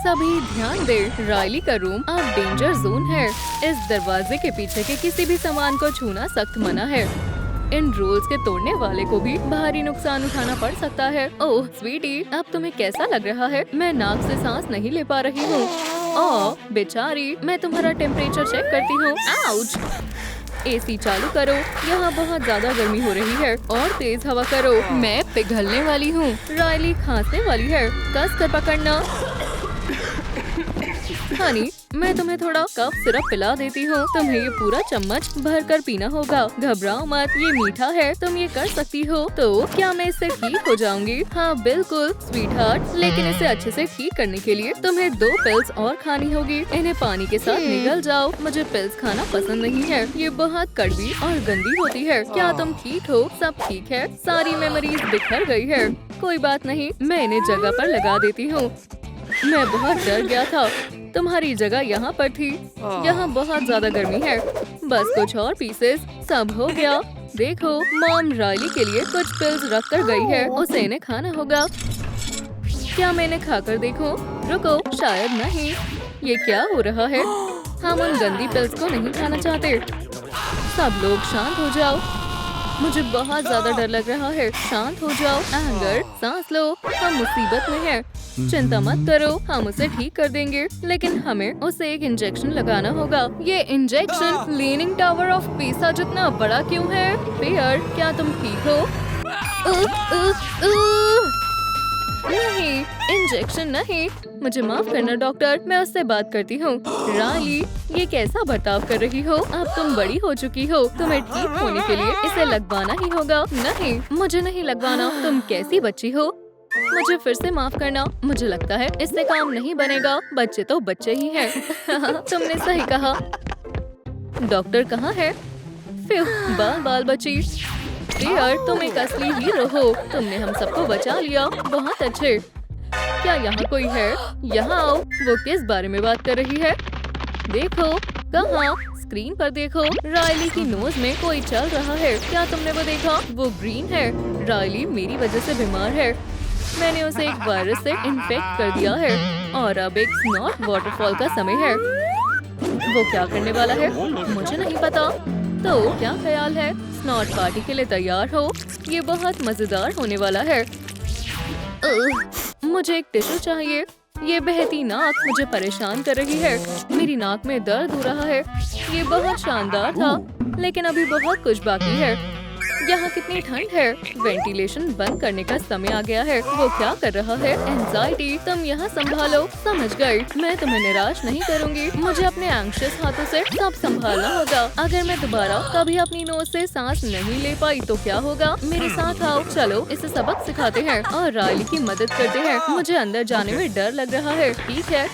सभी ध्यान दे, रायली का रूम अब डेंजर जोन है। इस दरवाजे के पीछे के किसी भी सामान को छूना सख्त मना है। इन रूल्स के तोड़ने वाले को भी भारी नुकसान उठाना पड़ सकता है। ओह स्वीटी, अब तुम्हें कैसा लग रहा है? मैं नाक से सांस नहीं ले पा रही हूँ। ओह बेचारी, मैं तुम्हारा टेम्परेचर चेक करती हूँ। आउच! एसी चालू करो, यहाँ बहुत ज्यादा गर्मी हो रही है। और तेज हवा करो, मैं पिघलने वाली हूँ। रायली खांसने वाली है, कस कर पकड़ना। हनी, मैं तुम्हें थोड़ा कफ सिरप पिला देती हूँ। तुम्हें ये पूरा चम्मच भर कर पीना होगा। घबराओ मत, ये मीठा है, तुम ये कर सकती हो। तो क्या मैं इससे ठीक हो जाऊंगी? हाँ बिल्कुल स्वीटहार्ट, लेकिन इसे अच्छे से ठीक करने के लिए तुम्हें 2 पिल्स और खानी होगी। इन्हें पानी के साथ निगल जाओ। मुझे पिल्स खाना पसंद नहीं है, ये बहुत कड़वी और गंदी होती है। क्या तुम ठीक हो? सब ठीक है? सारी मेमोरीज बिखर गई है। कोई बात नहीं, मैं इन्हें जगह पर लगा देती हूँ। मैं बहुत डर गया था। तुम्हारी जगह यहाँ पर थी। यहाँ बहुत ज्यादा गर्मी है। बस कुछ और पीसेस, सब हो गया। देखो, मॉम रायली के लिए कुछ पिल्स रख कर गई है, उसे इन्हें खाना होगा। क्या मैं इन्हें खाकर देखूं? रुको, शायद नहीं। ये क्या हो रहा है? हम उन गंदी पिल्स को नहीं खाना चाहते। सब लोग शांत हो जाओ। मुझे बहुत ज्यादा डर लग रहा है। शांत हो जाओ। एंगर, सांस लो, हम मुसीबत में हैं। चिंता मत करो, हम उसे ठीक कर देंगे, लेकिन हमें उसे एक इंजेक्शन लगाना होगा। ये injection leaning tower of Pisa जितना बड़ा क्यों है? पियर, क्या तुम ठीक हो? नहीं, इंजेक्शन नहीं। मुझे माफ करना डॉक्टर, मैं उससे बात करती हूँ। रायली, ये कैसा बर्ताव कर रही हो? अब तुम बड़ी हो चुकी हो, तुम्हें ठीक होने के लिए इसे लगवाना ही होगा। नहीं, मुझे नहीं लगवाना। तुम कैसी बच्ची हो? मुझे फिर से माफ करना। मुझे लगता है इससे काम नहीं बनेगा। बच्चे तो बच्चे ही हैं। तुमने सही कहा। डॉक्टर कहाँ है? फिर बाल बची। यार, तुम एक असली हीरो हो। तुमने हम सबको बचा लिया। बहुत अच्छे। क्या यहाँ कोई है? यहाँ आओ। वो किस बारे में बात कर रही है? देखो, कहाँ? स्क्रीन पर देखो। रायली की नोज में कोई चल रहा है। क्या तुमने वो देखा? वो ग्रीन है। रायली मेरी वजह से बीमार है। मैंने उसे एक वायरस से इन्फेक्ट कर दिया है और अब एक स्नॉट वाटरफॉल का समय है। वो क्या करने वाला है? मुझे नहीं पता। तो क्या ख्याल है? स्नॉट पार्टी के लिए तैयार हो? ये बहुत मजेदार होने वाला है। मुझे एक टिश्यू चाहिए। ये बहती नाक मुझे परेशान कर रही है। मेरी नाक में दर्द हो रहा है। ये बहुत शानदार था, लेकिन अभी बहुत कुछ बाकी है। यहाँ कितनी ठंड है। वेंटिलेशन बंद करने का समय आ गया है। वो क्या कर रहा है? एंजाइटी, तुम यहाँ संभालो। समझ गई, मैं तुम्हें निराश नहीं करूँगी। मुझे अपने एंग्शियस हाथों से सब संभालना होगा। अगर मैं दोबारा कभी अपनी नोज से सांस नहीं ले पाई तो क्या होगा? मेरे साथ आओ, चलो इसे सबक सिखाते हैं और रायली की मदद करते हैं। मुझे अंदर जाने में डर लग रहा है। ठीक है,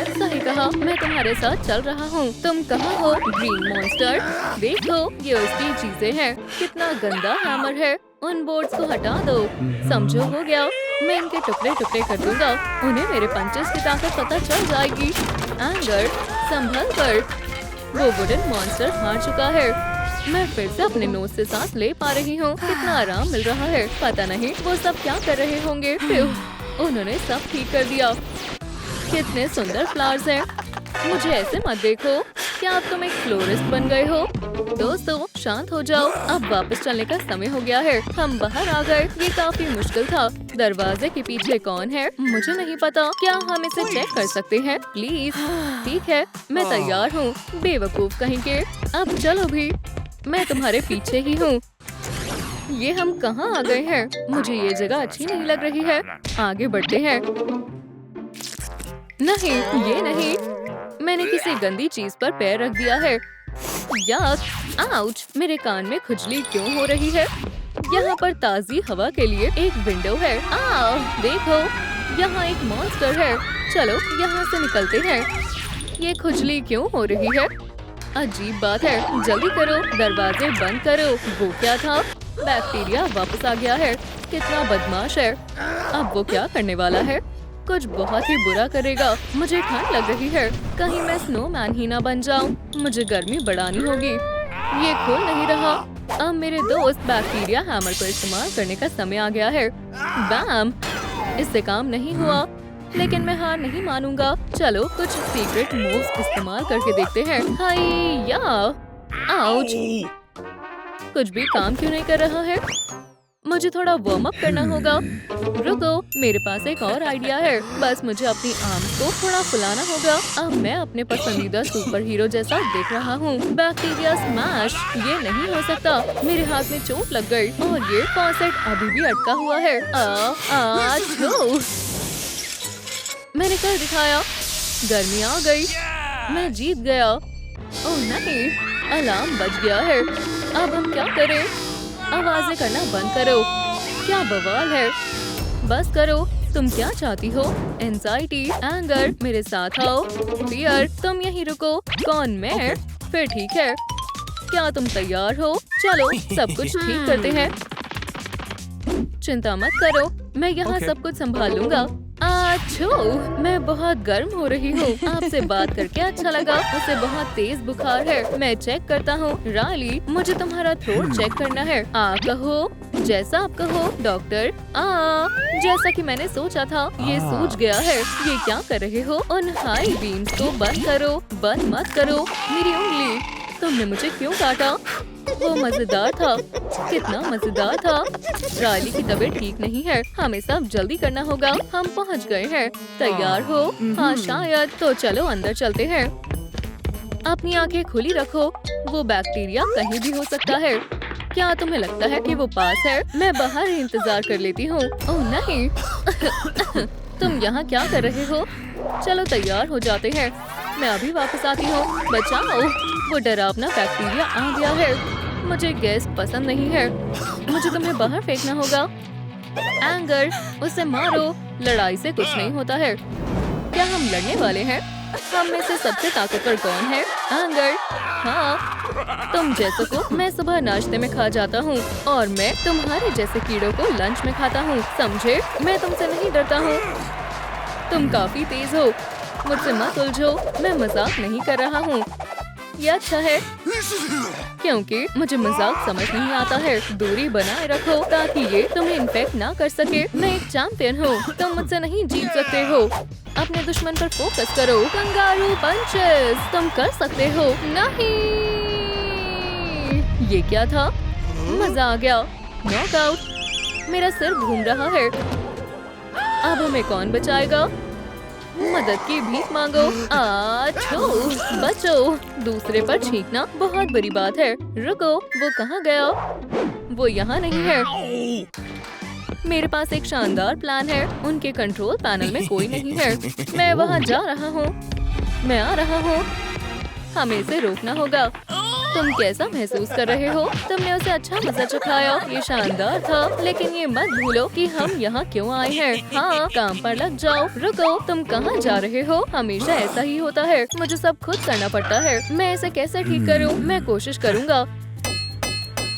सही कहा। मैं तुम्हारे साथ चल रहा हूँ। तुम कहाँ हो? ग्रीन मॉन्स्टर, देखो ये उसकी चीजें हैं। कितना गंदा हैमर है। उन बोर्ड्स को हटा दो। समझो, हो गया। मैं इनके टुकड़े टुकड़े कर दूंगा। उन्हें मेरे पंचेस की ताकत पता चल जाएगी। एंगर, संभल कर। वो वुडन मॉन्स्टर हार चुका है। मैं फिर से अपने नोज से सांस ले पा रही हूँ। कितना आराम मिल रहा है। पता नहीं वो सब क्या कर रहे होंगे। उन्होंने सब ठीक कर दिया। कितने सुंदर फ्लावर्स हैं। मुझे ऐसे मत देखो। क्या अब तुम एक फ्लोरिस्ट बन गए हो? दोस्तों, शांत हो जाओ। अब वापस चलने का समय हो गया है। हम बाहर आ गए। ये काफी मुश्किल था। दरवाजे के पीछे कौन है? मुझे नहीं पता। क्या हम इसे चेक कर सकते हैं प्लीज? ठीक है, मैं तैयार हूँ। बेवकूफ कहेंगे। अब चलो भी, मैं तुम्हारे पीछे ही हूँ। ये हम कहाँ आ गए हैं? मुझे ये जगह अच्छी नहीं लग रही है। आगे बढ़ते हैं। नहीं, ये नहीं। मैंने किसी गंदी चीज पर पैर रख दिया है। याक, आउच, मेरे कान में खुजली क्यों हो रही है? यहाँ पर ताज़ी हवा के लिए एक विंडो है। देखो, यहाँ एक मॉन्स्टर है। चलो यहाँ से निकलते हैं। ये खुजली क्यों हो रही है? अजीब बात है। जल्दी करो, दरवाजे बंद करो। वो क्या था? बैक्टीरिया वापस आ गया है। कितना बदमाश है। अब वो क्या करने वाला है? कुछ बहुत ही बुरा करेगा। मुझे ठंड लग रही है। कहीं मैं स्नोमैन ही ना बन जाऊं। मुझे गर्मी बढ़ानी होगी। ये खुल नहीं रहा। अब मेरे दोस्त बैक्टीरिया हैमर को इस्तेमाल करने का समय आ गया है। बैम! इससे काम नहीं हुआ। लेकिन मैं हार नहीं मानूंगा। चलो कुछ सीक्रेट मूव्स इस्तेमाल करके देखते हैं। हाय या आउच, कुछ भी काम क्यों नहीं कर रहा है? मुझे थोड़ा वार्म अप करना होगा। रुको, मेरे पास एक और आइडिया है। बस मुझे अपनी आर्म्स को थोड़ा फुलाना होगा। अब मैं अपने पसंदीदा सुपर हीरो जैसा दिख रहा हूँ। बैक्टीरिया स्मैश, ये नहीं हो सकता। मेरे हाथ में चोट लग गई और ये फॉसेट अभी भी अटका हुआ है। मैंने कर दिखाया, गर्मी आ गई, मैं जीत गया। ओह नहीं, अलार्म बज गया है। अब हम क्या करें? आवाजें करना बंद करो। क्या बवाल है, बस करो। तुम क्या चाहती हो? एंजाइटी, एंगर, मेरे साथ आओ। फियर, तुम यहीं रुको। कौन? मैं? फिर ठीक है। क्या तुम तैयार हो? चलो सब कुछ ठीक करते हैं। चिंता मत करो, मैं यहाँ सब कुछ संभाल लूंगा। आछो, मैं बहुत गर्म हो रही हूँ। आपसे बात करके अच्छा लगा। उसे बहुत तेज बुखार है। मैं चेक करता हूँ। रायली, मुझे तुम्हारा थ्रोट चेक करना है। कहो, जैसा आप कहो डॉक्टर। जैसा कि मैंने सोचा था, ये सूज गया है। ये क्या कर रहे हो? उन हाई बीम्स को बंद करो। बंद मत करो। मेरी उंगली, तुमने मुझे क्यों काटा? वो मजेदार था, कितना मजेदार था। रायली की तबीयत ठीक नहीं है, हमें सब जल्दी करना होगा। हम पहुंच गए हैं। तैयार हो? हाँ शायद। तो चलो अंदर चलते हैं। अपनी आंखें खुली रखो। वो बैक्टीरिया कहीं भी हो सकता है। क्या तुम्हें लगता है कि वो पास है? मैं बाहर ही इंतजार कर लेती हूँ। ओह नहीं। तुम यहाँ क्या कर रहे हो? चलो तैयार हो जाते हैं, मैं अभी वापस आती हूँ। बचाओ, वो डरावना बैक्टीरिया आ गया है। मुझे गैस पसंद नहीं है। मुझे तुम्हें बाहर फेंकना होगा। एंगर, उसे मारो। लड़ाई से कुछ नहीं होता है। क्या हम लड़ने वाले हैं? हम में से सबसे ताकतवर कौन है? एंगर। हाँ, तुम जैसे को मैं सुबह नाश्ते में खा जाता हूँ और मैं तुम्हारे जैसे कीड़ों को लंच में खाता हूँ, समझे? मैं तुमसे नहीं डरता हूँ। तुम काफी तेज हो, मुझसे मत उलझो। मैं मजाक नहीं कर रहा हूँ। ये अच्छा है क्योंकि मुझे मजाक समझ नहीं आता है। दूरी बनाए रखो ताकि ये तुम्हें इन्फेक्ट ना कर सके। मैं एक चैंपियन हूँ, तुम मुझसे नहीं जीत सकते हो। अपने दुश्मन पर फोकस करो। कंगारू पंचेस, तुम कर सकते हो। नहीं, ये क्या था? मजा आ गया। नॉकआउट। मेरा सिर घूम रहा है। अब हमें कौन बचाएगा? मदद की भीख मांगो। आछो, बचो। दूसरे पर छींकना बहुत बुरी बात है। रुको, वो कहाँ गया? वो यहाँ नहीं है। मेरे पास एक शानदार प्लान है। उनके कंट्रोल पैनल में कोई नहीं है। मैं वहाँ जा रहा हूँ। मैं आ रहा हूँ। हमें इसे रोकना होगा। तुम कैसा महसूस कर रहे हो? तुमने उसे अच्छा मजा चखाया, ये शानदार था। लेकिन ये मत भूलो कि हम यहाँ क्यों आए हैं। हाँ, काम पर लग जाओ। रुको, तुम कहाँ जा रहे हो? हमेशा ऐसा ही होता है, मुझे सब खुद करना पड़ता है। मैं इसे कैसे ठीक करूँ? मैं कोशिश करूँगा।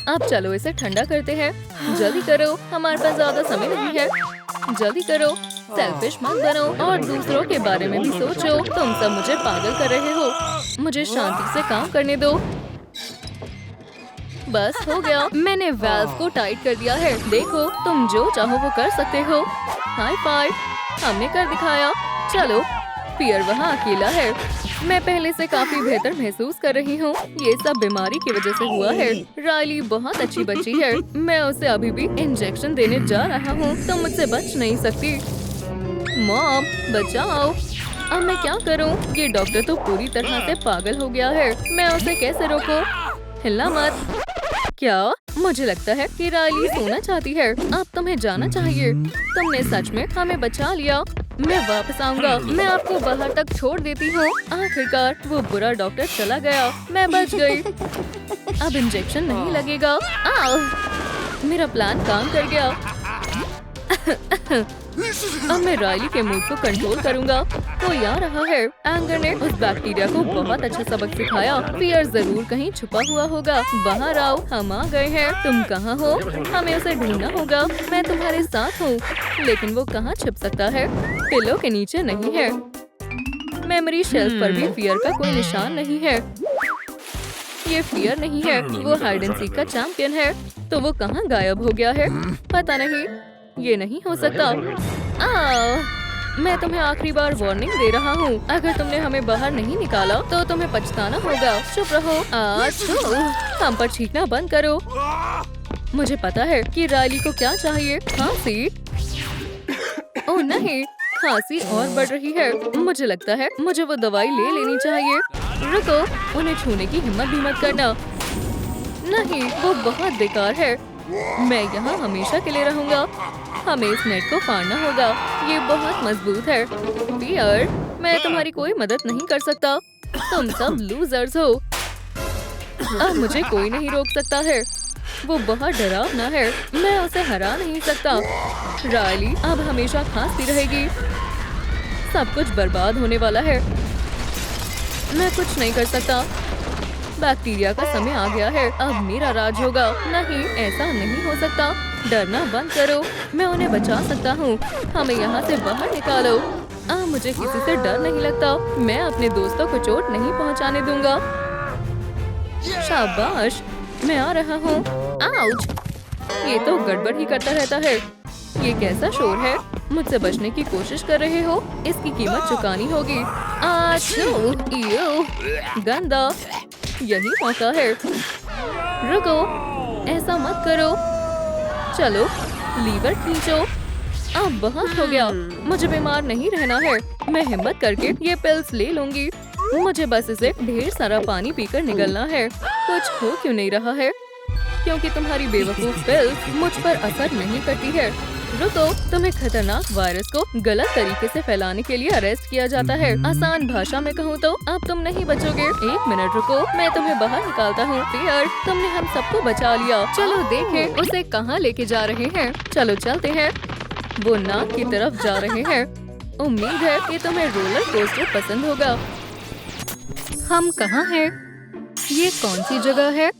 अब चलो इसे ठंडा करते हैं। जल्दी करो, हमारे पास ज्यादा समय नहीं है। जल्दी करो। सेल्फिश मत बनो और दूसरों के बारे में भी सोचो। तुम सब मुझे पागल कर रहे हो। मुझे शांति से काम करने दो। बस हो गया। मैंने वाल्व को टाइट कर दिया है। देखो, तुम जो चाहो वो कर सकते हो। हाई फाइव, हमने कर दिखाया। चलो, पियर वहाँ अकेला है। मैं पहले से काफी बेहतर महसूस कर रही हूँ। ये सब बीमारी की वजह से हुआ है। रायली बहुत अच्छी बच्ची है। मैं उसे अभी भी इंजेक्शन देने जा रहा हूँ। तुम मुझसे बच नहीं सकती। मॉम, बचाओ। अब मैं क्या करूँ? ये डॉक्टर तो पूरी तरह से पागल हो गया है। मैं उसे कैसे रोकूं? हिलना मत। क्या? मुझे लगता है कि रायली सोना चाहती है। अब तुम्हें जाना चाहिए। तुमने सच में हमें बचा लिया। मैं वापस आऊंगा। मैं आपको बाहर तक छोड़ देती हूँ। आखिरकार वो बुरा डॉक्टर चला गया। मैं बच गई। अब इंजेक्शन नहीं लगेगा। आओ, मेरा प्लान काम कर गया। अब मैं रायली के मूड को कंट्रोल करूंगा। कोई आ रहा है। एंगर ने उस बैक्टीरिया को बहुत अच्छा सबक सिखाया। फियर जरूर कहीं छुपा हुआ होगा। बाहर आओ, हम आ गए हैं। तुम कहाँ हो? हमें उसे ढूंढना होगा। मैं तुम्हारे साथ हूँ, लेकिन वो कहाँ छिप सकता है? पिलो के नीचे नहीं है। मेमोरी शेल्फ पर भी फियर का कोई निशान नहीं है। ये फियर नहीं है, वो हाइड एंड सीक का चैंपियन है। तो वो कहाँ गायब हो गया है? पता नहीं, ये नहीं हो सकता। मैं तुम्हें आखिरी बार वार्निंग दे रहा हूँ, अगर तुमने हमें बाहर नहीं निकाला तो तुम्हें पछताना होगा। चुप रहो। हम पर छींकना बंद करो। मुझे पता है कि रायली को क्या चाहिए। खांसी? ओह नहीं, खांसी और बढ़ रही है। मुझे लगता है मुझे वो दवाई ले लेनी चाहिए। रुको, उन्हें छूने की हिम्मत भी मत करना। नहीं, वो बहुत बेकार है। मैं यहाँ हमेशा के लिए रहूंगा। हमें इस नेट को फाड़ना होगा। ये बहुत मजबूत है। पियर, मैं तुम्हारी कोई मदद नहीं कर सकता। तुम सब लूजर्स हो। अब मुझे कोई नहीं रोक सकता है। वो बहुत डरावना है। मैं उसे हरा नहीं सकता। रायली अब हमेशा खांसती रहेगी। सब कुछ बर्बाद होने वाला है। मैं कुछ नहीं कर सकता। बैक्टीरिया का समय आ गया है। अब मेरा राज होगा। नहीं, ऐसा नहीं हो सकता। डरना बंद करो। मैं उन्हें बचा सकता हूँ। हमें यहाँ से बाहर निकालो। मुझे किसी से डर नहीं लगता। मैं अपने दोस्तों को चोट नहीं पहुँचाने दूंगा। शाबाश, मैं आ रहा हूँ। आउच! ये तो गड़बड़ ही करता रहता है। ये कैसा शोर है? मुझसे बचने की कोशिश कर रहे हो? इसकी कीमत चुकानी होगी। आछू! गंदा! यही मौका है। रुको, ऐसा मत करो। चलो, लीवर खींचो। अब बहुत हो गया। मुझे बीमार नहीं रहना है। मैं हिम्मत करके ये पिल्स ले लूंगी। मुझे बस इसे ढेर सारा पानी पीकर निकलना है। कुछ हो क्यों नहीं रहा है? क्योंकि तुम्हारी बेवकूफ पिल्स मुझ पर असर नहीं करती है। रुको, तुम्हें खतरनाक वायरस को गलत तरीके से फैलाने के लिए अरेस्ट किया जाता है। आसान भाषा में कहूँ तो अब तुम नहीं बचोगे। 1 मिनट रुको, मैं तुम्हें बाहर निकालता हूँ। पियर, तुमने हम सबको बचा लिया। चलो देखें उसे कहाँ लेके जा रहे हैं। चलो चलते हैं। वो नाक की तरफ जा रहे हैं। उम्मीद है कि तुम्हें रोलर कोस्टर पसंद होगा। हम कहाँ हैं? ये कौन सी जगह है?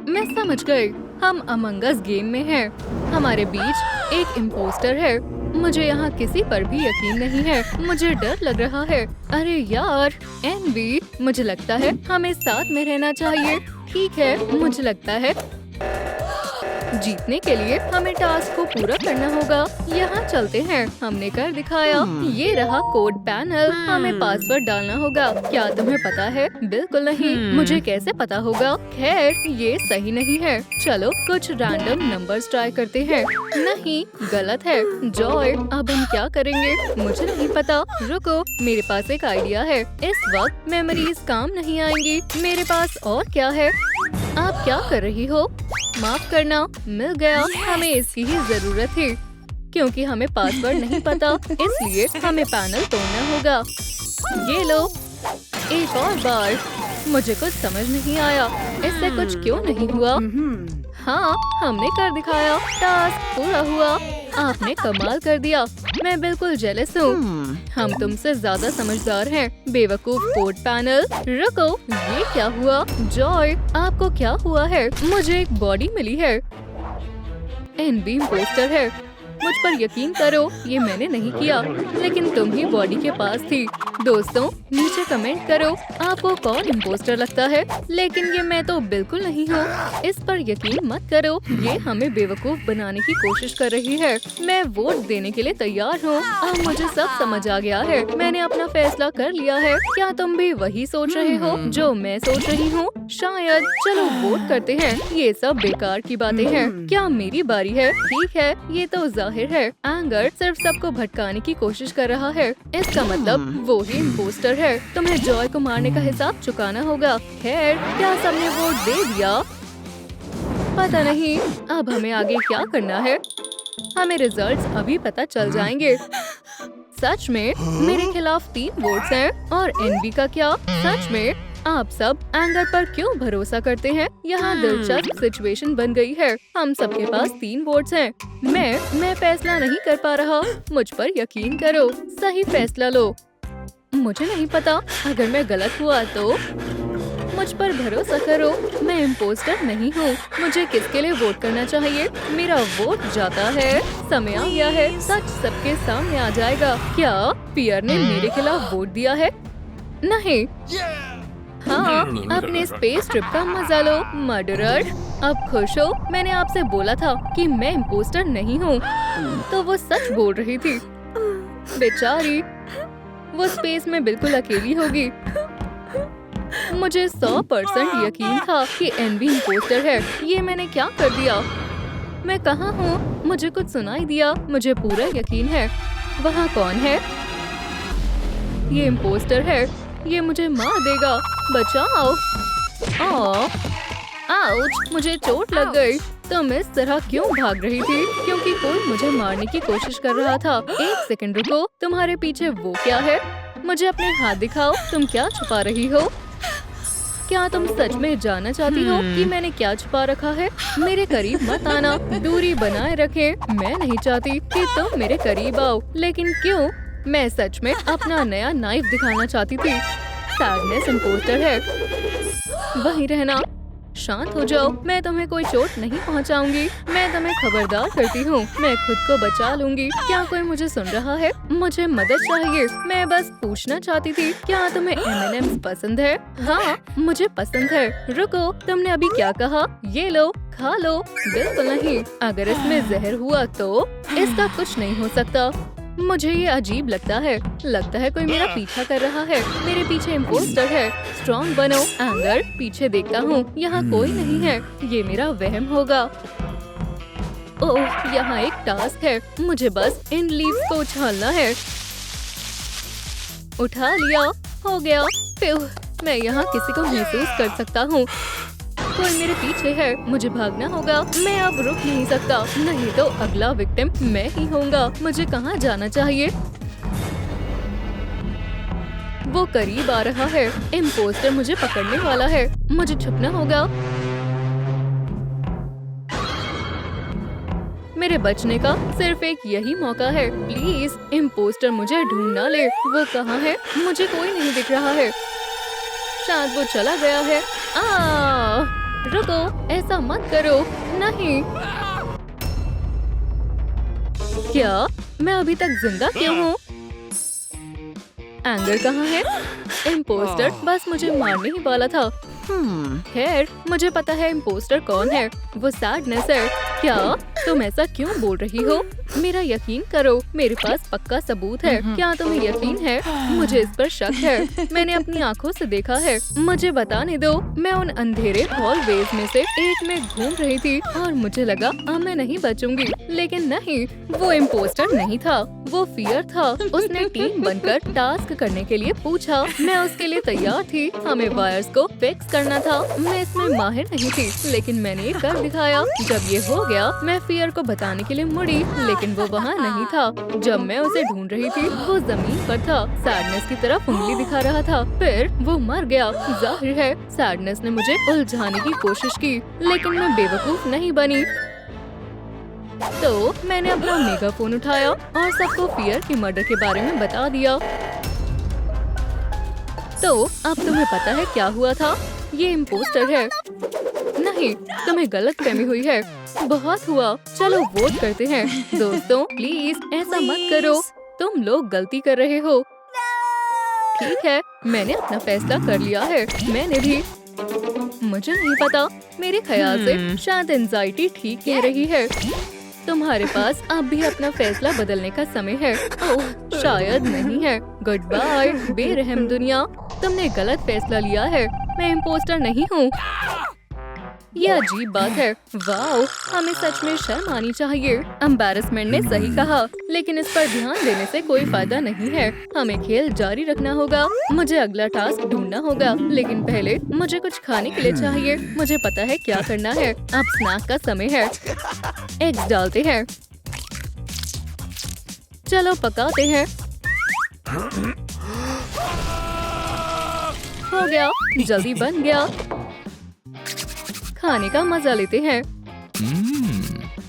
मैं समझ गई। हम अमंग अस गेम में हैं। हमारे बीच एक इम्पोस्टर है। मुझे यहाँ किसी पर भी यकीन नहीं है। मुझे डर लग रहा है। अरे यार, एनवी, मुझे लगता है हमें साथ में रहना चाहिए। ठीक है, मुझे लगता है जीतने के लिए हमें टास्क को पूरा करना होगा। यहाँ चलते हैं। हमने कर दिखाया। ये रहा कोड पैनल। हमें पासवर्ड डालना होगा। क्या तुम्हें पता है? बिल्कुल नहीं। मुझे कैसे पता होगा? खैर, ये सही नहीं है। चलो कुछ रैंडम नंबर्स ट्राई करते हैं। नहीं, गलत है। जॉय, अब हम क्या करेंगे? मुझे नहीं पता। रुको, मेरे पास एक आइडिया है। इस वक्त मेमोरीज काम नहीं आएंगी। मेरे पास और क्या है? आप क्या कर रही हो? माफ करना, मिल गया। हमें इसकी ही जरूरत थी क्योंकि हमें पासवर्ड नहीं पता, इसलिए हमें पैनल तोड़ना होगा। ये लो, एक और बार। मुझे कुछ समझ नहीं आया। इससे कुछ क्यों नहीं हुआ? हाँ, हमने कर दिखाया। टास्क पूरा हुआ। आपने कमाल कर दिया। मैं बिल्कुल जेलस हूँ। हम तुमसे ज्यादा समझदार हैं। बेवकूफ कोड पैनल। रुको, ये क्या हुआ? जॉय, आपको क्या हुआ है? मुझे एक बॉडी मिली है। एनबी पोस्टर है। मुझ पर यकीन करो, ये मैंने नहीं किया, लेकिन तुम ही बॉडी के पास थी। दोस्तों, नीचे कमेंट करो आपको कौन इम्पोस्टर लगता है। लेकिन ये मैं तो बिल्कुल नहीं हूँ। इस पर यकीन मत करो। ये हमें बेवकूफ बनाने की कोशिश कर रही है। मैं वोट देने के लिए तैयार हूँ। अब मुझे सब समझ आ गया है। मैंने अपना फैसला कर लिया है। क्या तुम भी वही सोच रहे हो जो मैं सोच रही हूँ? शायद। चलो वोट करते हैं। ये सब बेकार की बातें हैं। क्या मेरी बारी है? ठीक है, ये तो जाहिर है एंगर सिर्फ सबको भटकाने की कोशिश कर रहा है। इसका मतलब वो ही इम्पोस्टर है। तुम्हें जॉय को मारने का हिसाब चुकाना होगा। खैर, क्या सबने वोट दे दिया? पता नहीं। अब हमें आगे क्या करना है? हमें रिजल्ट्स अभी पता चल जाएंगे। सच में मेरे खिलाफ 3 वोट्स हैं। और एनबी का क्या? सच में आप सब एंगर पर क्यों भरोसा करते हैं? यहाँ दिलचस्प सिचुएशन बन गई है। हम सबके पास 3 वोट्स हैं। मैं फैसला नहीं कर पा रहा। मुझ पर यकीन करो। सही फैसला लो। मुझे नहीं पता, अगर मैं गलत हुआ तो? मुझ पर भरोसा करो। मैं इम्पोस्टर नहीं हूँ। मुझे किसके लिए वोट करना चाहिए? मेरा वोट जाता है। समय आ गया है। सच सबके सामने आ जाएगा। क्या पियर ने मेरे खिलाफ वोट दिया है? नहीं। हाँ, अपने स्पेस ट्रिप का मजा लो मर्डरर। अब खुश हो? मैंने आपसे बोला था कि मैं इम्पोस्टर नहीं हूँ। तो वो सच बोल रही थी। बेचारी, वो स्पेस में बिल्कुल अकेली होगी। मुझे 100% यकीन था कि एनवी इम्पोस्टर है। ये मैंने क्या कर दिया? मैं कहाँ हूँ? मुझे कुछ सुनाई दिया। मुझे पूरा यकीन है। वहाँ कौन है? ये इम्पोस्टर है। ये मुझे मार देगा। बचाओ! आउच! मुझे चोट लग गई। तुम इस तरह क्यों भाग रही थी? क्योंकि कोई मुझे मारने की कोशिश कर रहा था। एक सेकंड रुको। तुम्हारे पीछे वो क्या है? मुझे अपने हाथ दिखाओ। तुम क्या छुपा रही हो? क्या तुम सच में जानना चाहती हो कि मैंने क्या छुपा रखा है? मेरे करीब मत आना। दूरी बनाए रखें। मैं नहीं चाहती कि तुम मेरे करीब आओ। लेकिन क्यों? मैं सच में अपना नया नाइफ दिखाना चाहती थी। सैडनेस इम्पोस्टर है। वहीं रहना। शांत हो जाओ। मैं तुम्हें कोई चोट नहीं पहुंचाऊंगी। मैं तुम्हें खबरदार करती हूँ। मैं खुद को बचा लूंगी। क्या कोई मुझे सुन रहा है? मुझे मदद चाहिए। मैं बस पूछना चाहती थी, क्या तुम्हें M&M's पसंद है? हाँ, मुझे पसंद है। रुको, तुमने अभी क्या कहा? ये लो, खा लो। बिल्कुल नहीं। अगर इसमें जहर हुआ तो इसका कुछ नहीं हो सकता। मुझे ये अजीब लगता है कोई मेरा पीछा कर रहा है। मेरे पीछे इम्पोस्टर है। स्ट्रॉन्ग बनो। एंगर, पीछे देखता हूँ। यहाँ कोई नहीं है। ये मेरा वहम होगा। ओह, यहाँ एक टास्क है। मुझे बस इन लीव्स को उछालना है। उठा लिया। हो गया। फिर मैं यहाँ किसी को महसूस कर सकता हूँ। कोई मेरे पीछे है। मुझे भागना होगा। मैं अब रुक नहीं सकता। नहीं तो अगला विक्टिम मैं ही होऊंगा। मुझे कहाँ जाना चाहिए? वो करीब आ रहा है। इम्पोस्टर मुझे पकड़ने वाला है। मुझे छुपना होगा। मेरे बचने का सिर्फ एक यही मौका है। प्लीज, इम्पोस्टर मुझे ढूंढ ना ले। वो कहाँ है? मुझे कोई नहीं दिख रहा है। शायद वो चला गया है। रुको, ऐसा मत करो। नहीं। क्या मैं अभी तक जिंदा क्यों हूँ? एंगर कहाँ है? इम्पोस्टर बस मुझे मारने ही वाला था। खैर, मुझे पता है इम्पोस्टर कौन है। वो सैडनेस है। क्या तुम ऐसा क्यों बोल रही हो? मेरा यकीन करो, मेरे पास पक्का सबूत है। क्या तुम्हें यकीन है? मुझे इस पर शक है। मैंने अपनी आंखों से देखा है। मुझे बताने दो। मैं उन अंधेरे हॉलवेज में से एक में घूम रही थी और मुझे लगा अब मैं नहीं बचूंगी। लेकिन नहीं, वो इम्पोस्टर नहीं था। वो फियर था। उसने टीम बनकर टास्क करने के लिए पूछा। मैं उसके लिए तैयार थी। हमें वायर्स को फिक्स करना था। मैं इसमें माहिर नहीं थी, लेकिन मैंने ये कर दिखाया। जब ये हो गया, मैं फियर को बताने के लिए मुड़ी, लेकिन वो वहाँ नहीं था। जब मैं उसे ढूंढ रही थी, वो जमीन पर था। सैडनेस की तरफ उंगली दिखा रहा था। फिर वो मर गया। जाहिर है सैडनेस ने मुझे उलझाने की कोशिश की, लेकिन मैं बेवकूफ नहीं बनी। तो मैंने अपना मेगाफोन उठाया और सबको फियर के मर्डर के बारे में बता दिया। तो अब तुम्हें पता है क्या हुआ था? ये इम्पोस्टर है। नहीं, तुम्हें गलतफहमी हुई है। बहुत हुआ। चलो वोट करते हैं। दोस्तों, प्लीज ऐसा मत करो। तुम लोग गलती कर रहे हो। ठीक है, मैंने अपना फैसला कर लिया है। मैंने भी। मुझे नहीं पता। मेरे ख्याल से शायद एंजाइटी ठीक कह रही है। तुम्हारे पास अब भी अपना फैसला बदलने का समय है। ओह, शायद नहीं है। गुड बाय बेरहम दुनिया। तुमने गलत फैसला लिया है। मैं इम्पोस्टर नहीं हूँ। ये अजीब बात है। वाओ, हमें सच में शर्म आनी चाहिए। एम्बैरेसमेंट ने सही कहा, लेकिन इस पर ध्यान देने से कोई फायदा नहीं है। हमें खेल जारी रखना होगा। मुझे अगला टास्क ढूंढना होगा, लेकिन पहले मुझे कुछ खाने के लिए चाहिए। मुझे पता है क्या करना है। अब स्नैक का समय है। एग्स डालते हैं। चलो पकाते हैं। हो गया, जल्दी बन गया। खाने का मजा लेते हैं।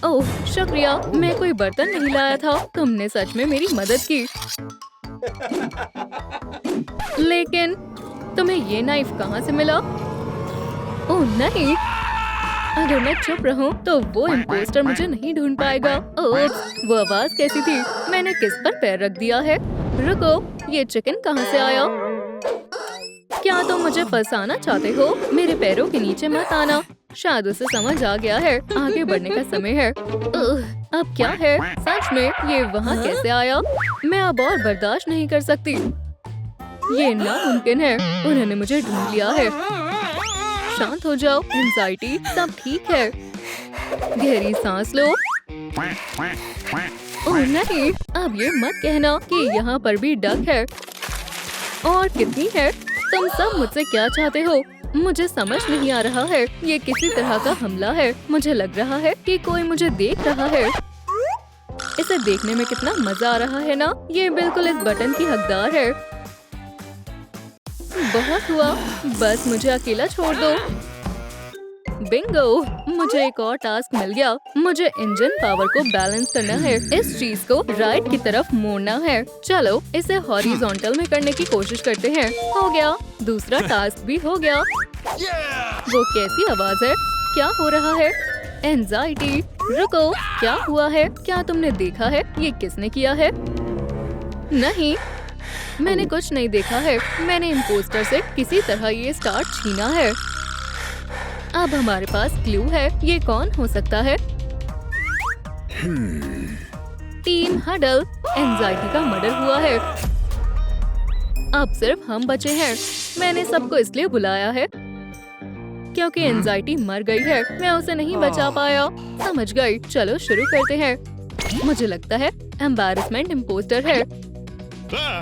ओह, शुक्रिया। मैं कोई बर्तन नहीं लाया था। तुमने सच में मेरी मदद की। लेकिन तुम्हें ये नाइफ कहाँ से मिला? ओह नहीं, अगर मैं चुप रहूं तो वो इम्पोस्टर मुझे नहीं ढूंढ पाएगा। ओह, वो आवाज कैसी थी? मैंने किस पर पैर रख दिया है? रुको, ये चिकन कहाँ से आया? क्या तुम मुझे फंसाना चाहते हो? मेरे पैरों के नीचे मत आना। शायद उसे समझ आ गया है आगे बढ़ने का समय है। अब क्या है? सच में ये वहाँ कैसे आया? मैं अब और बर्दाश्त नहीं कर सकती। ये नामुमकिन है। उन्होंने मुझे ढूंढ लिया है। शांत हो जाओ एंजाइटी, सब ठीक है। गहरी सांस लो। ओह नहीं, अब ये मत कहना कि यहाँ पर भी डक है। और कितनी है? तुम सब मुझसे क्या चाहते हो? मुझे समझ नहीं आ रहा है। ये किसी तरह का हमला है। मुझे लग रहा है कि कोई मुझे देख रहा है। इसे देखने में कितना मजा आ रहा है ना? ये बिल्कुल इस बटन की हकदार है। बहुत हुआ, बस मुझे अकेला छोड़ दो। बिंगो, मुझे एक और टास्क मिल गया। मुझे इंजन पावर को बैलेंस करना है। इस चीज को राइट की तरफ मोड़ना है। चलो इसे हॉरिजॉन्टल में करने की कोशिश करते हैं। हो गया, दूसरा टास्क भी हो गया। वो कैसी आवाज है? क्या हो रहा है? एंजाइटी, रुको, क्या हुआ है? क्या तुमने देखा है? ये किसने किया है? नहीं, मैंने कुछ नहीं देखा है। मैंने इम्पोस्टर से किसी तरह ये स्टार्ट छीना है। अब हमारे पास क्लू है। ये कौन हो सकता है? टीम हडल, एंजाइटी का मर्डर हुआ है। अब सिर्फ हम बचे हैं। मैंने सबको इसलिए बुलाया है क्योंकि एंजाइटी मर गई है। मैं उसे नहीं बचा पाया। समझ गई। चलो शुरू करते हैं। मुझे लगता है एम्बैरेसमेंट इम्पोस्टर है।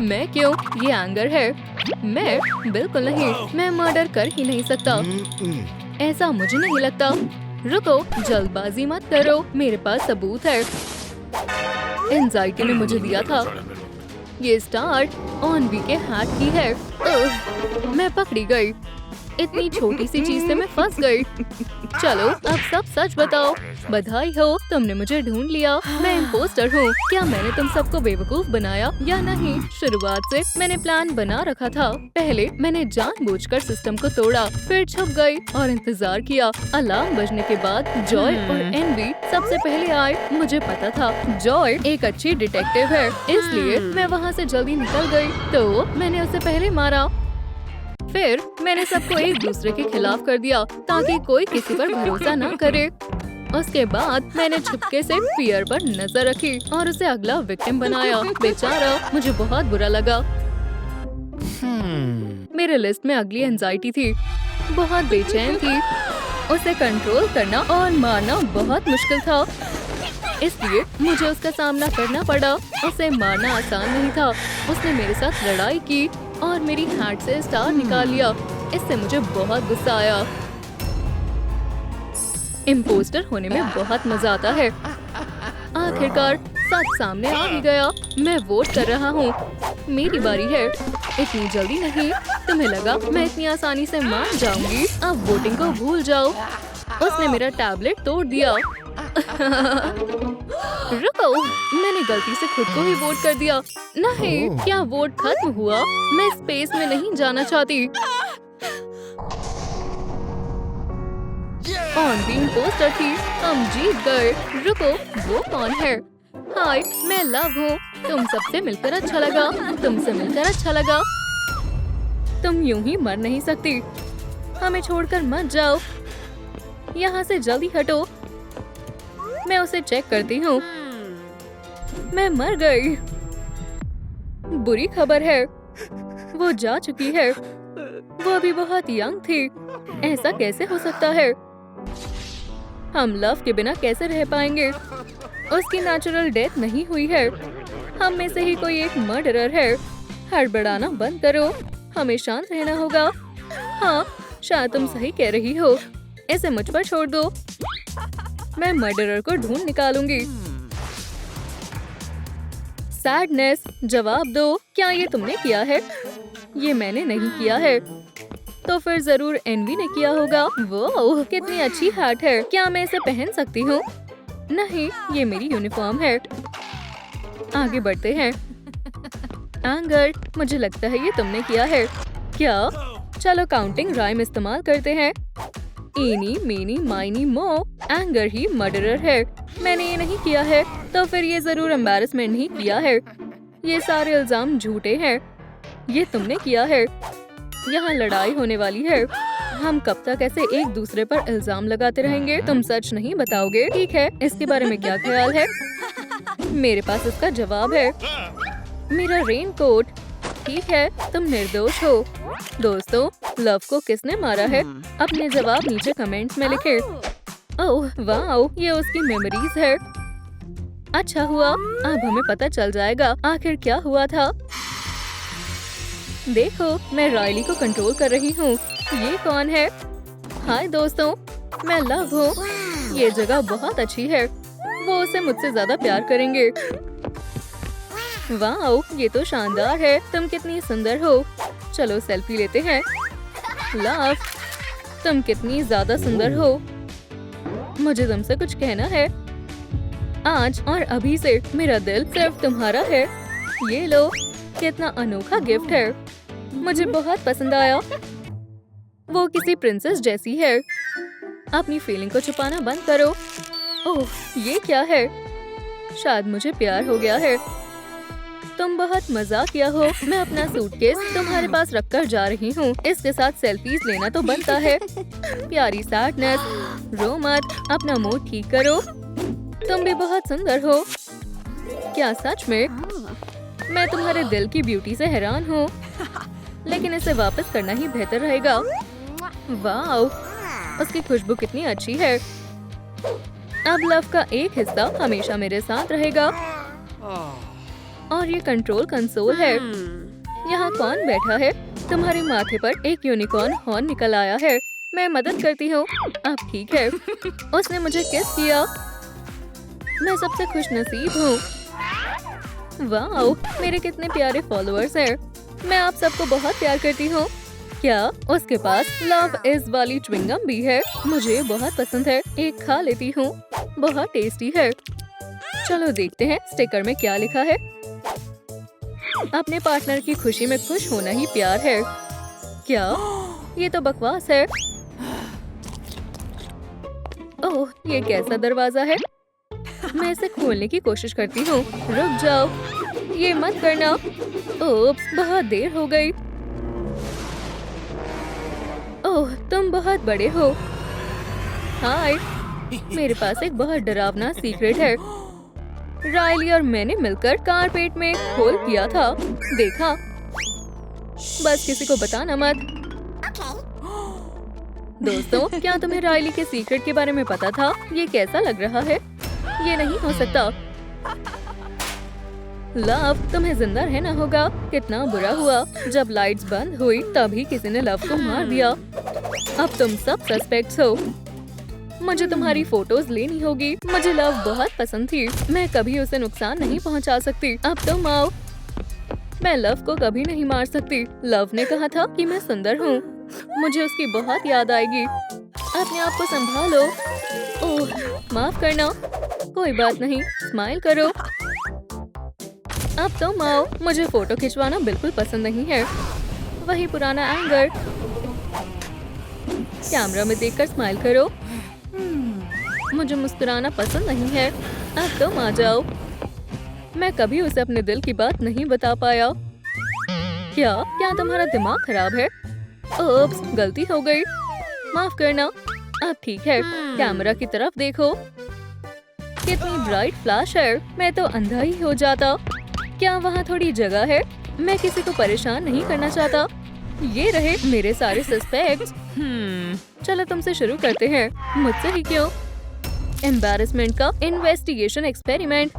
मैं क्यों? ये एंगर है। मैं बिल्कुल नहीं। मैं मर्डर कर ही नहीं सकता। ऐसा मुझे नहीं लगता। रुको, जल्दबाजी मत करो। मेरे पास सबूत है। एंजाइटी ने मुझे दिया था। ये स्टार्ट ऑनवी के हाथ की है। मैं पकड़ी गई। इतनी छोटी सी चीज से मैं फंस गई। चलो अब सब सच बताओ। बधाई हो, तुमने मुझे ढूंढ लिया। मैं इम्पोस्टर हूँ। क्या मैंने तुम सबको बेवकूफ बनाया या नहीं? शुरुआत से मैंने प्लान बना रखा था। पहले मैंने जानबूझकर सिस्टम को तोड़ा, फिर छुप गई और इंतजार किया। अलार्म बजने के बाद जॉय और एनवी सबसे पहले आए। मुझे पता था जॉय एक अच्छी डिटेक्टिव है, इसलिए मैं वहाँ से जल्दी निकल गई। तो मैंने उसे पहले मारा। फिर मैंने सबको एक दूसरे के खिलाफ कर दिया ताकि कोई किसी पर भरोसा न करे। उसके बाद मैंने छुपके से फियर पर नजर रखी और उसे अगला विक्टिम बनाया। बेचारा, मुझे बहुत बुरा लगा। मेरे लिस्ट में अगली एंजाइटी थी। बहुत बेचैन थी। उसे कंट्रोल करना और मारना बहुत मुश्किल था, इसलिए मुझे उसका सामना करना पड़ा। उसे मारना आसान नहीं था। उसने मेरे साथ लड़ाई की और मेरी हैट से स्टार निकाल लिया। इससे मुझे बहुत गुस्सा आया। इम्पोस्टर होने में बहुत मजा आता है। आखिरकार सच सामने आ ही गया। मैं वोट कर रहा हूँ। मेरी बारी है। इतनी जल्दी नहीं। तुम्हें लगा मैं इतनी आसानी से मान जाऊंगी? अब वोटिंग को भूल जाओ। उसने मेरा टैबलेट तोड़ दिया। रुको, मैंने गलती से खुद को ही वोट कर दिया। नहीं, क्या वोट खत्म हुआ? मैं स्पेस में नहीं जाना चाहती। ऑन भी इम्पोस्टर थी। हम जीत गए। रुको, वो कौन है? हाय, मैं लव हूँ। तुम सबसे मिलकर अच्छा लगा। तुमसे मिलकर अच्छा लगा। तुम यूं ही मर नहीं सकती। हमें छोड़कर मत जाओ। यहाँ से जल्दी हटो। मैं उसे चेक करती हूँ। मैं मर गई। बुरी खबर है, वो जा चुकी है। वो अभी बहुत यंग थी। ऐसा कैसे हो सकता है? हम लव के बिना कैसे रह पाएंगे? उसकी नेचुरल डेथ नहीं हुई है। हम में से ही कोई एक मर्डरर है। हड़बड़ाना बंद करो। हमें शांत रहना होगा। हाँ, शायद तुम सही कह रही हो। इसे मुझ पर छोड़ दो। मैं मर्डरर को ढूंढ निकालूंगी। सैडनेस, जवाब दो। क्या ये तुमने किया है? ये मैंने नहीं किया है। तो फिर जरूर एनवी ने किया होगा। वो कितनी अच्छी हैट है। क्या मैं इसे पहन सकती हूँ? नहीं, ये मेरी यूनिफॉर्म है। आगे बढ़ते हैं। एंगर, मुझे लगता है ये तुमने किया है। क्या? चलो काउंटिंग राइम इस्तेमाल करते हैं। एनी मेनी माइनी मो। एंगर ही मर्डरर है। मैंने ये नहीं किया है। तो फिर ये जरूर एम्बैरेसमेंट ही किया है। ये सारे इल्जाम झूठे हैं। ये तुमने किया है। यहाँ लड़ाई होने वाली है। हम कब तक ऐसे एक दूसरे पर इल्जाम लगाते रहेंगे? तुम सच नहीं बताओगे? ठीक है, इसके बारे में क्या ख्याल है? मेरे पास इसका जवाब है। मेरा रेनकोट। ठीक है, तुम निर्दोष हो। दोस्तों, लव को किसने मारा है? अपने जवाब नीचे कमेंट्स में लिखें। ओह वाओ, ये उसकी मेमोरीज है। अच्छा हुआ, अब हमें पता चल जाएगा आखिर क्या हुआ था। देखो, मैं रायली को कंट्रोल कर रही हूँ। ये कौन है? हाय दोस्तों, मैं लव हूँ। ये जगह बहुत अच्छी है। वो उसे मुझसे ज्यादा प्यार करेंगे। वाओ, ये तो शानदार है। तुम कितनी सुंदर हो। चलो सेल्फी लेते हैं। लव, तुम कितनी ज्यादा सुंदर हो। मुझे तुमसे कुछ कहना है। आज और अभी से मेरा दिल सिर्फ तुम्हारा है। ये लो, कितना अनोखा गिफ्ट है। मुझे बहुत पसंद आया। वो किसी प्रिंसेस जैसी है। अपनी फीलिंग को छुपाना बंद करो। ओह, ये क्या है? शायद मुझे प्यार हो गया है। तुम बहुत मजाकिया हो। मैं अपना सूटकेस तुम्हारे पास रखकर जा रही हूँ। इसके साथ सेल्फीज लेना तो बनता है। प्यारी सैडनेस, रो मत, अपना मूड ठीक करो। तुम भी बहुत सुंदर हो। क्या सच में? मैं तुम्हारे दिल की ब्यूटी से हैरान हूँ, लेकिन इसे वापस करना ही बेहतर रहेगा। वाओ, उसकी खुशबू कितनी अच्छी है। अब लव का एक हिस्सा हमेशा मेरे साथ रहेगा। और ये कंट्रोल कंसोल है। यहाँ कौन बैठा है? तुम्हारे माथे पर एक यूनिकॉर्न हॉर्न निकल आया है। मैं मदद करती हूँ। अब ठीक है। उसने मुझे किस किया। मैं सबसे खुशनसीब हूँ। वाओ, मेरे कितने प्यारे फॉलोअर्स हैं। मैं आप सबको बहुत प्यार करती हूँ। क्या उसके पास लव इज वाली च्युइंगम भी है? मुझे बहुत पसंद है। एक खा लेती हूँ। बहुत टेस्टी है। चलो देखते हैं स्टिकर में क्या लिखा है। अपने पार्टनर की खुशी में खुश होना ही प्यार है। क्या? ये तो बकवास है। ओह, ये कैसा दरवाजा है? मैं इसे खोलने की कोशिश करती हूँ। रुक जाओ, ये मत करना। ओप्स, बहुत देर हो गई। ओह, तुम बहुत बड़े हो। हाय, मेरे पास एक बहुत डरावना सीक्रेट है। रायली और मैंने मिलकर कारपेट में होल किया था। देखा? बस किसी को बताना मत। दोस्तों, क्या तुम्हें रायली के सीक्रेट के बारे में पता था? ये कैसा लग रहा है? ये नहीं हो सकता। लव, तुम्हें जिंदा रहना होगा। कितना बुरा हुआ जब लाइट्स बंद हुई तभी किसी ने लव को मार दिया। अब तुम सब सस्पेक्ट्स हो। मुझे तुम्हारी फोटोज लेनी होगी। मुझे लव बहुत पसंद थी। मैं कभी उसे नुकसान नहीं पहुंचा सकती। अब तुम आओ। मैं लव को कभी नहीं मार सकती। लव ने कहा था कि मैं सुंदर हूँ। मुझे उसकी बहुत याद आएगी। अपने आप को संभालो। ओह, माफ करना। कोई बात नहीं, स्माइल करो। अब तुम आओ। मुझे फोटो खिंचवाना बिल्कुल पसंद नहीं है। वही पुराना एंगर। कैमरा में देखकर स्माइल करो। मुझे मुस्कुराना पसंद नहीं है। अब तुम आ जाओ। मैं कभी उसे अपने दिल की बात नहीं बता पाया। क्या तुम्हारा दिमाग खराब है? ओप्स, गलती हो गई। माफ करना। अब ठीक है, कैमरा की तरफ देखो। कितनी ब्राइट फ्लैश है। मैं तो अंधा ही हो जाता। क्या वहाँ थोड़ी जगह है? मैं किसी को परेशान नहीं करना चाहता। ये रहे मेरे सारे सस्पेक्ट्स। चलो तुमसे शुरू करते हैं। मुझसे ही क्यों? एम्बैरेसमेंट का इन्वेस्टिगेशन एक्सपेरिमेंट।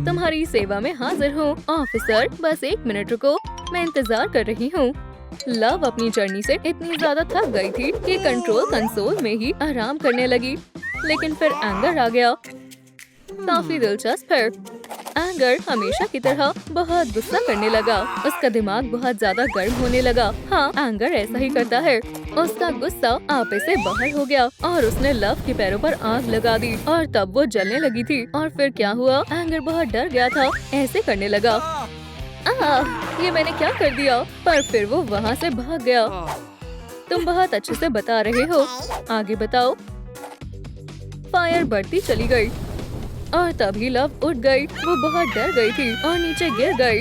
तुम्हारी सेवा में हाजिर हूँ। ऑफिसर, बस 1 मिनट रुको। मैं इंतजार कर रही हूँ। लव अपनी जर्नी से इतनी ज्यादा थक गई थी कि कंट्रोल कंसोल में ही आराम करने लगी। लेकिन फिर एंगर आ गया। काफी दिलचस्प है। एंगर हमेशा की तरह बहुत गुस्सा करने लगा। उसका दिमाग बहुत ज्यादा गर्म होने लगा। हाँ, एंगर ऐसा ही करता है। उसका गुस्सा आपे से बाहर हो गया और उसने लव के पैरों पर आग लगा दी और तब वो जलने लगी थी। और फिर क्या हुआ? एंगर बहुत डर गया था। ऐसे करने लगा। ये मैंने क्या कर दिया? पर फिर वो वहाँ से भाग गया। तुम बहुत अच्छे से बता रहे हो। आगे बताओ। फायर बढ़ती चली गई और तभी लव उठ गई। वो बहुत डर गई थी और नीचे गिर गई।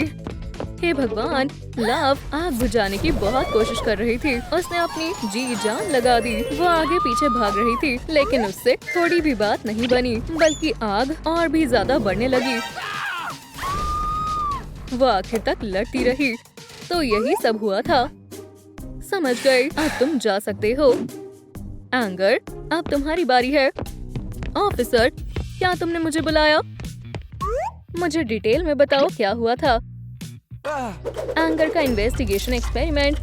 हे भगवान, लव आग बुझाने की बहुत कोशिश कर रही थी। उसने अपनी जी जान लगा दी। वो आगे पीछे भाग रही थी, लेकिन उससे थोड़ी भी बात नहीं बनी, बल्कि आग और भी ज्यादा बढ़ने लगी। वो आखिर तक लड़ती रही। तो यही सब हुआ था। समझ गई, अब तुम जा सकते हो। एंगर, अब तुम्हारी बारी है। ऑफिसर, क्या तुमने मुझे बुलाया? मुझे डिटेल में बताओ क्या हुआ था। एंगर का इन्वेस्टिगेशन एक्सपेरिमेंट।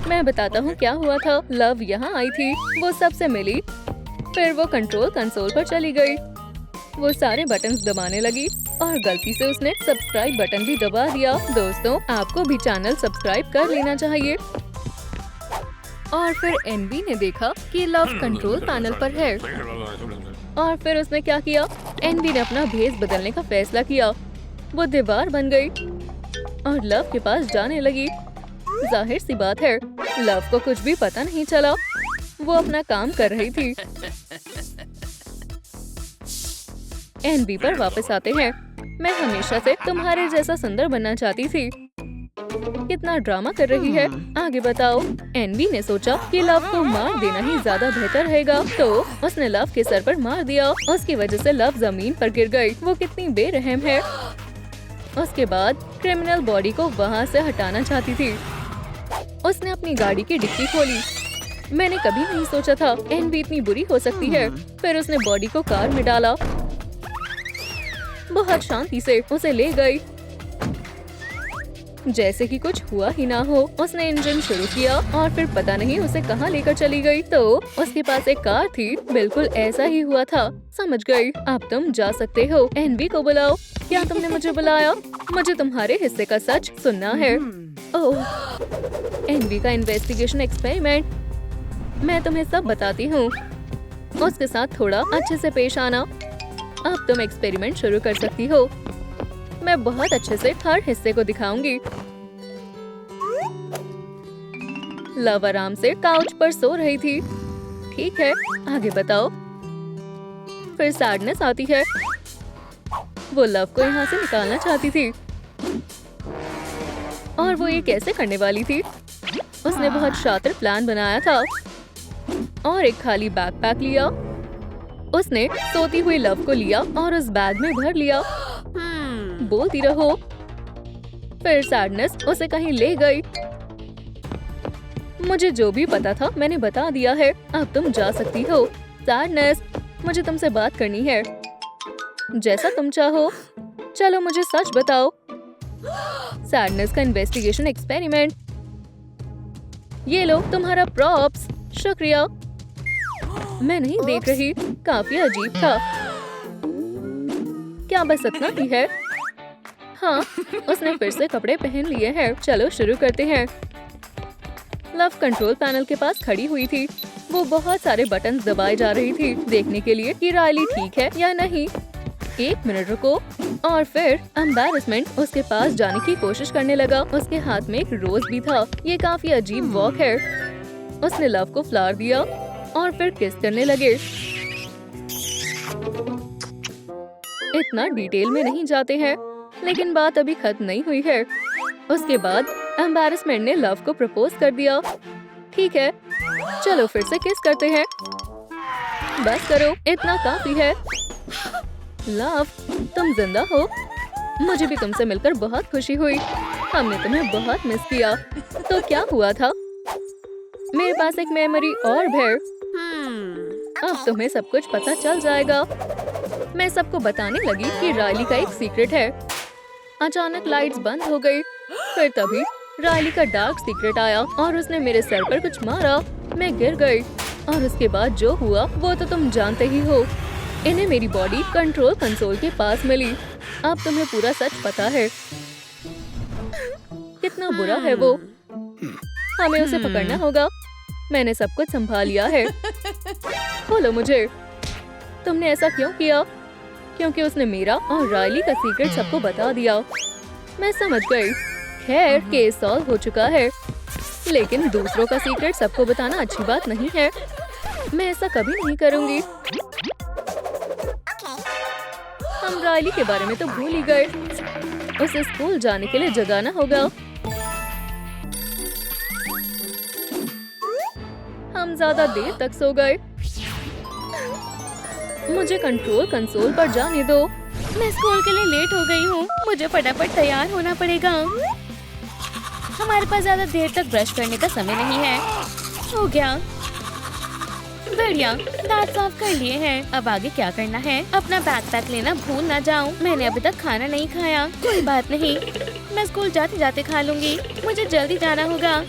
मैं बताता हूँ क्या हुआ था। लव यहाँ आई थी, वो सबसे मिली, फिर वो कंट्रोल कंसोल पर चली गई। वो सारे बटन्स दबाने लगी और गलती से उसने सब्सक्राइब बटन भी दबा दिया। दोस्तों, आपको भी चैनल सब्सक्राइब कर लेना चाहिए। और फिर एनवी ने देखा कि लव कंट्रोल पैनल पर है। और फिर उसने क्या किया? एनवी ने अपना भेस बदलने का फैसला किया। वो दीवार बन गई और लव के पास जाने लगी। जाहिर सी बात है, लव को कुछ भी पता नहीं चला। वो अपना काम कर रही थी। एनवी पर वापस आते हैं। मैं हमेशा से तुम्हारे जैसा सुंदर बनना चाहती थी। कितना ड्रामा कर रही है, आगे बताओ। एनवी ने सोचा कि लव को मार देना ही ज्यादा बेहतर रहेगा, तो उसने लव के सर पर मार दिया। उसकी वजह से लव जमीन पर गिर गई। वो कितनी बेरहम है। उसके बाद क्रिमिनल बॉडी को वहाँ से हटाना चाहती थी। उसने अपनी गाड़ी की डिक्की खोली। मैंने कभी नहीं सोचा था एनवी इतनी बुरी हो सकती है। फिर उसने बॉडी को कार में डाला। बहुत शांति से उसे ले गई, जैसे कि कुछ हुआ ही ना हो। उसने इंजन शुरू किया और फिर पता नहीं उसे कहाँ लेकर चली गई। तो उसके पास एक कार थी, बिल्कुल ऐसा ही हुआ था। समझ गई, अब तुम जा सकते हो। एनवी को बुलाओ। क्या तुमने मुझे बुलाया? मुझे तुम्हारे हिस्से का सच सुनना है। ओह, एनवी का इन्वेस्टिगेशन एक्सपेरिमेंट। मैं तुम्हें सब बताती हूँ। उसके साथ थोड़ा अच्छे से पेश आना। अब तुम एक्सपेरिमेंट शुरू कर सकती हो। मैं बहुत अच्छे से हर हिस्से को दिखाऊंगी। लव आराम से काउच पर सो रही थी। ठीक है, आगे बताओ। फिर सैडनेस आती है। वो लव को यहाँ से निकालना चाहती थी। और वो ये कैसे करने वाली थी? उसने बहुत शातिर प्लान बनाया था और एक खाली बैकपैक लिया। उसने सोती हुई लव को लिया और उस बैग में भर लिया। बोलती रहो। फिर सैडनेस उसे कहीं ले गई। मुझे जो भी पता था मैंने बता दिया है। अब तुम जा सकती हो। सैडनेस, मुझे तुमसे बात करनी है। जैसा तुम चाहो। चलो मुझे सच बताओ। सैडनेस का इन्वेस्टिगेशन एक्सपेरिमेंट। ये लो तुम्हारा प्रॉप्स। शुक्रिया। मैं नहीं देख रही, काफी अजीब था। क्या बस इतना ही है? हाँ, उसने फिर से कपड़े पहन लिए हैं। चलो शुरू करते हैं। लव कंट्रोल पैनल के पास खड़ी हुई थी। वो बहुत सारे बटन दबाए जा रही थी, देखने के लिए कि रायली ठीक है या नहीं। 1 मिनट रुको। और फिर एम्बैरेसमेंट उसके पास जाने की कोशिश करने लगा। उसके हाथ में एक रोज भी था। ये काफी अजीब वॉक है। उसने लव को फ्लावर दिया और फिर किस करने लगे। इतना डिटेल में नहीं जाते हैं, लेकिन बात अभी खत्म नहीं हुई है। उसके बाद एम्बैरेसमेंट ने लव को प्रपोज कर दिया। ठीक है, चलो फिर से किस करते हैं। बस करो, इतना काफी है। लव, तुम जिंदा हो। मुझे भी तुमसे मिलकर बहुत खुशी हुई। हमने तुम्हें बहुत मिस किया। तो क्या हुआ था? मेरे पास एक मेमोरी और है। अब तुम्हें सब कुछ पता चल जाएगा। मैं सबको बताने लगी कि रायली का एक सीक्रेट है। अचानक लाइट्स बंद हो गई। फिर तभी रायली का डार्क सीक्रेट आया और उसने मेरे सर पर कुछ मारा। मैं गिर गई। और उसके बाद जो हुआ वो तो तुम जानते ही हो। इन्हें मेरी बॉडी कंट्रोल कंसोल के पास मिली। अब तुम्हें पूरा सच पता है। कितना बुरा है वो। हमें उसे पकड़ना होगा। मैंने सब कुछ संभाल लिया है। बोलो मुझे, तुमने ऐसा क्यों किया? क्योंकि उसने मेरा और रायली का सीक्रेट सबको बता दिया। मैं समझ गई। खैर, केस सॉल्व हो चुका है। लेकिन दूसरों का सीक्रेट सबको बताना अच्छी बात नहीं है। मैं ऐसा कभी नहीं करूंगी। हम रायली के बारे में तो भूल ही गए। उसे स्कूल जाने के लिए जगाना होगा। हम ज्यादा देर तक सो गए। मुझे कंट्रोल कंसोल पर जाने दो। मैं स्कूल के लिए लेट हो गई हूँ। मुझे फटाफट तैयार होना पड़ेगा। हमारे पास ज्यादा देर तक ब्रश करने का समय नहीं है। हो गया, बढ़िया, दांत साफ कर लिए हैं। अब आगे क्या करना है? अपना बैकपैक लेना भूल ना जाऊं। मैंने अभी तक खाना नहीं खाया। कोई बात नहीं, मैं स्कूल जाते जाते खा लूंगी। मुझे जल्दी जाना होगा।